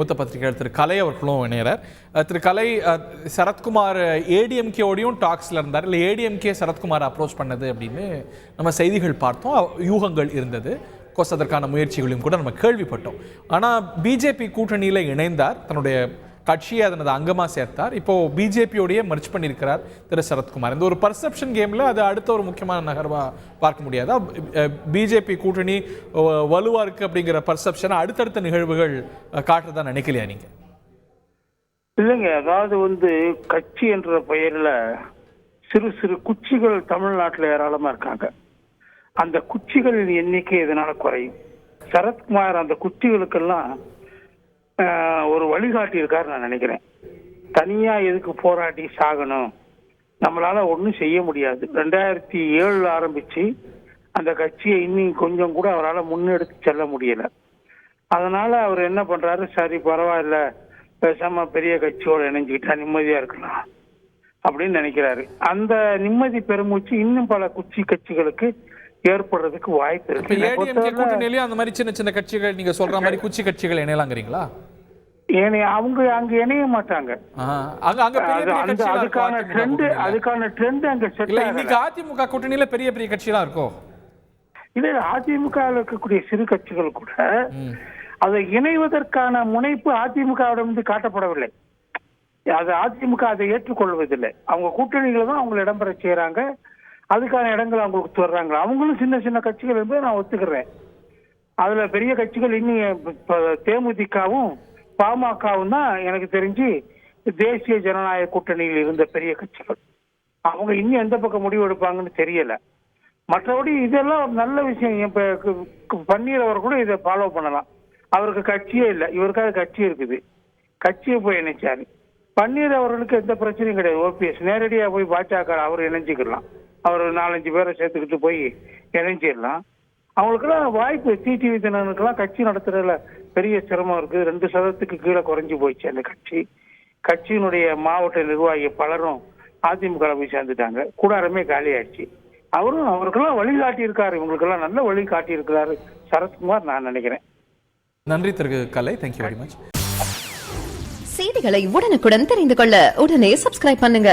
மூத்த பத்திரிகையாளர் திரு கலை அவர்களும் இணையறார். திரு கலை, சரத்குமார் ஏடிஎம்கேயோடையும் டாக்ஸில் இருந்தார், இல்லை ஏடிஎம்கே சரத்குமார் அப்ரோச் பண்ணது அப்படின்னு நம்ம செய்திகள் பார்த்தோம், யூகங்கள் இருந்தது, கோர்ஸ் அதற்கான முயற்சிகளையும் கூட நம்ம கேள்விப்பட்டோம். ஆனால் பிஜேபி கூட்டணியில் இணைந்தார், தன்னுடைய கட்சியை அதனது அங்கமாக சேர்த்தார். இப்போது பிஜேபியோடையே மர்ச் பண்ணியிருக்கிறார் திரு சரத்குமார். இந்த ஒரு பர்செப்ஷன் கேமில் அது அடுத்த ஒரு முக்கியமான நகர்வாக பார்க்க முடியாதா? பிஜேபி கூட்டணி வலுவாக இருக்குது அப்படிங்கிற பர்செப்ஷனை அடுத்தடுத்த நிகழ்வுகள் காட்டுறதா நினைக்கலையா நீங்கள்? இல்லைங்க, அதாவது கட்சி என்ற பெயரில் சிறு சிறு குச்சிகள் தமிழ்நாட்டில் ஏராளமாக இருக்காங்க. அந்த குச்சிகளின் எண்ணிக்கை இதனால குறையும். சரத்குமார் அந்த குச்சிகளுக்கெல்லாம் ஒரு வழிகாட்டி இருக்காரு நான் நினைக்கிறேன். தனியா எதுக்கு போராடி சாகணும், நம்மளால ஒன்றும் செய்ய முடியாது. 2007 ஆரம்பிச்சு அந்த கட்சியை இன்னும் கொஞ்சம் கூட அவரால் முன்னெடுத்து செல்ல முடியல. அதனால அவர் என்ன பண்றாரு, சரி பரவாயில்ல, பேசாம பெரிய கட்சியோட இணைஞ்சுக்கிட்டா நிம்மதியா இருக்கலாம் அப்படின்னு நினைக்கிறாரு. அந்த நிம்மதி பெருமூச்சு இன்னும் பல குச்சி கட்சிகளுக்கு ஏற்படுறதுக்கு வாய்ப்பு இருக்கு. அந்த மாதிரி சின்ன சின்ன கட்சிகள் நீங்க சொல்ற மாதிரி குச்சி கட்சிகள் இணையலாங்கிறீங்களா? அவங்க அங்க இணைய மாட்டாங்க. அதுக்கான ட்ரெண்ட் அங்க செட் ஆகல. இன்னைக்கு அதிமுக கூட்டணியில பெரிய பெரிய கட்சிகளா இருக்கும். இல்ல, அதிமுக இருக்கக்கூடிய சிறு கட்சிகள் கூட அதை இணைவதற்கான முனைப்பு அதிமுகவிடம் காட்டப்படவில்லை. அது அதிமுக அதை ஏற்றுக்கொள்வதில்லை. அவங்க கூட்டணிகளை தான் அவங்களை இடம்பெற செய்யறாங்க, அதுக்கான இடங்கள் அவங்களுக்கு வர்றாங்க. அவங்களும் சின்ன சின்ன கட்சிகள் என்பதை நான் ஒத்துக்கிறேன். அதுல பெரிய கட்சிகள் இன்னும் தேமுதிகவும் பாமகவும் தான் எனக்கு தெரிஞ்சு தேசிய ஜனநாயக கூட்டணியில் இருந்த பெரிய கட்சிகள். அவங்க இன்னும் எந்த பக்கம் முடிவு எடுப்பாங்கன்னு தெரியல. மற்றபடி இதெல்லாம் நல்ல விஷயம். இப்ப பன்னீர் அவர் கூட இதை ஃபாலோ பண்ணலாம். அவருக்கு கட்சியே இல்லை, இவருக்காக கட்சி இருக்குது, கட்சியை போய் இணைச்சாரு. பன்னீர் அவர்களுக்கு எந்த பிரச்சனையும் கிடையாது. ஓபிஎஸ் நேரடியா போய் பாஜக அவர் இணைஞ்சிக்கலாம், அவர் 4-5 பேரை சேர்த்துக்கிட்டு போய் இணைஞ்சிடலாம். அவங்களுக்கெல்லாம் வாய்ப்பு. டிடிவி தினனுக்கெல்லாம் கட்சி நடத்துறதுல பெரிய சிரமம் இருக்கு. 2% கீழே குறைஞ்சி போயிடுச்சு அந்த கட்சி. கட்சியினுடைய மாவட்ட நிர்வாகி பலரும் அதிமுக போய் சேர்ந்துட்டாங்க, கூடாரமே காலி ஆயிடுச்சு. அவருக்கெல்லாம் வழிகாட்டி இருக்காரு, இவங்களுக்கெல்லாம் நல்ல வழி காட்டி இருக்கிறாரு சரத்குமார், நான் நினைக்கிறேன். நன்றி திரு கலை, தேங்க்யூ வெரி மச். செய்திகளை உடனுக்குடன் தெரிந்து கொள்ள உடனே சப்ஸ்கிரைப் பண்ணுங்க.